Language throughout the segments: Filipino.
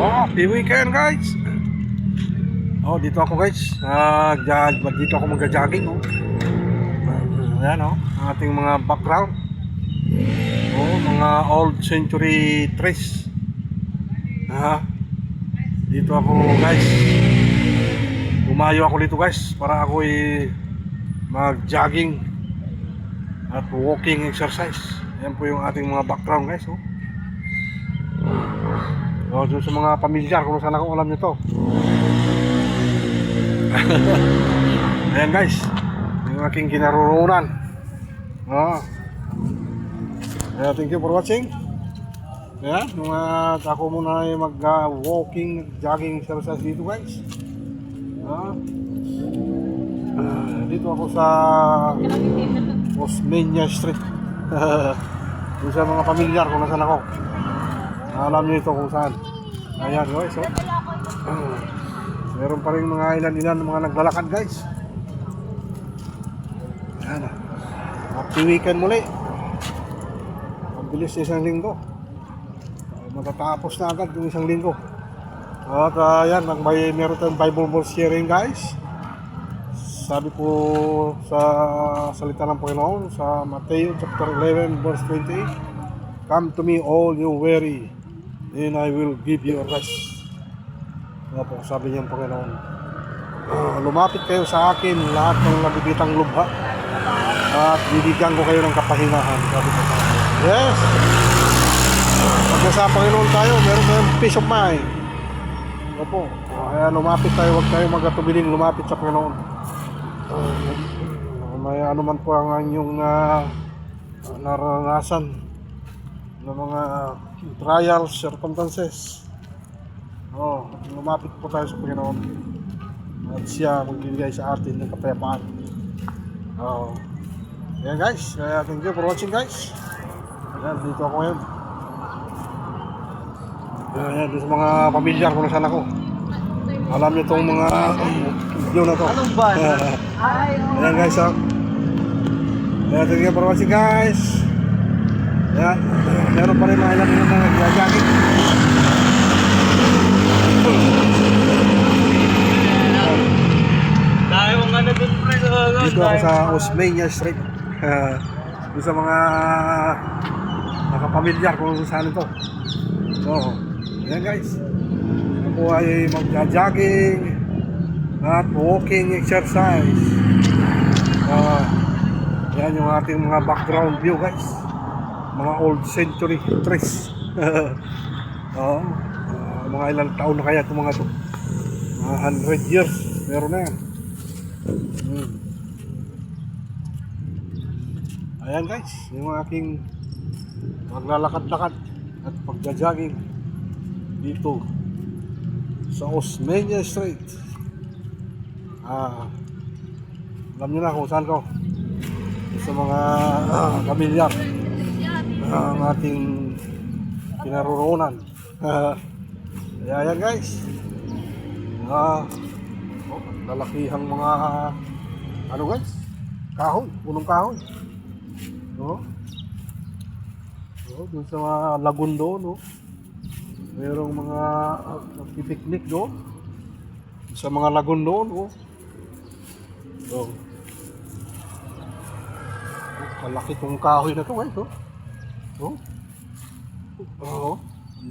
Oh, happy weekend guys. Oh, dito ako guys. Dito ako magja-jogging oh. Ayan oh, ang ating mga background. Oh, mga old century trees. Dito ako guys. Umayo ako dito guys para ako mag-jogging at walking exercise. Ayan po yung ating mga background guys oh. Oh, doon sa mga pamilyar kung saan ako alam nyo to. Ayan guys, yung aking kinaroroonan. Thank you for watching. Ayan, ako muna ay mag-walking, jogging exercise dito guys. Dito ako sa Osmeña Street. Doon sa mga pamilyar kung saan ako. Alam niyo ito kung saan. Ayan guys oh. Meron pa rin mga ilan-ilan mga naglalakad guys. Ayan. Happy weekend muli. Ang bilis isang linggo. Matatapos na agad yung isang linggo. At ayan, meron tayong Bible verse sharing guys. Sabi po sa salita ng Panginoon sa Matthew chapter 11 verse 28, "Come to me all you weary, and I will give you a rest." Opo, sabi niya ng Panginoon. Lumapit kayo sa akin lahat ng nabibitang lubha at bibigyan ko kayo ng kapahingahan. Sabi ko. Yes! Pag nasa Panginoon tayo, meron tayong peace of mind. Opo, kaya lumapit tayo, huwag tayo magatubiling lumapit sa Panginoon. May ano man po ang inyong naranasan ng mga trials, circumstances. Lumapit po tayo sa Panginoon at siya magbibigay sa atin ng kapayapaan. Ayan guys, thank you for watching guys. Ayan, dito ako ngayon. Ayan, dito sa mga pamilyar kung nasaan ako. Alam niyo itong mga video na to. Anong ba? Ayan guys oh. Ayan, thank you for watching guys. Ayan, meron pa rin mga ilan na nag-jogging. Dito ako sa Osmeña Street. Dito sa mga nakapamilyar kung saan ito. Ayan guys. Ako ay mag-jogging at walking exercise. Yan yung ating mga background view guys. Mga old century trees. Mga ilang taon na kaya itong mga ito. Mga 100 years. Meron na yan. Ayan guys, yung aking maglalakad-lakad at pagja-jogging dito sa Osmeña Street. Alam nyo na kung saan ko. Sa mga pamilyar ang ating kinaroroonan. Ayan guys. Lalakihang mga ano guys, kahoy, punong kahoy. Doon sa mga lagun doon, mayroong mga pipiknik doon sa mga lagun doon. Malaki tong kahoy na to guys.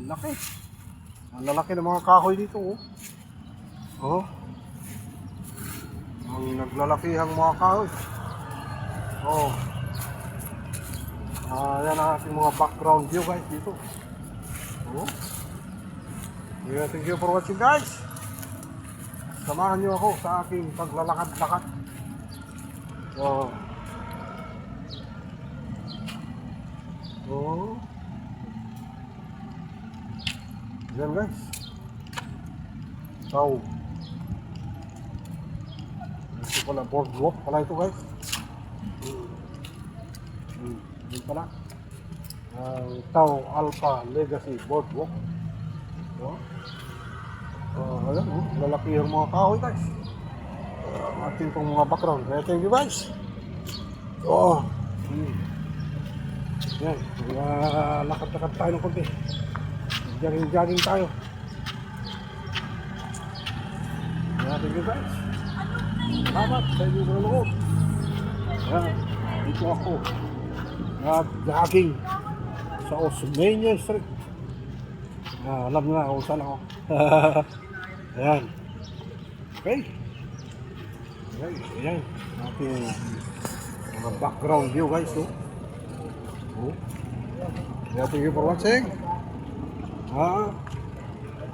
Laki. Ang lalaki ng mga kahoy dito. Ang naglalakihang mga kahoy. Yan ang ating mga background view guys dito. Thank you for watching guys. Samahan nyo ako sa aking paglalakad-lakad. Yan guys. Ito pala boardwalk pala ito guys. Yun pala Tau Alpha Legacy Boardwalk. Ayan, lalaki yung mga kahoy guys. Ating pong mga background. Kaya thank you guys. Yan, lakad-lakad tayo ng konti. Jogging tayo. Thank you guys. Salamat sa inyong nanonood. Ayan, dito ako. Nag-jogging sa Osmeña Street. Alam nyo na kung saan ako. Ayan. Okay. Ayan, ayan. Ating mga background view guys. Oh. Oh. Yeah, thank you for watching.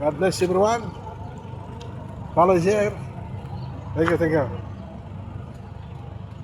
God bless everyone. Follow, share. Thank you, thank you.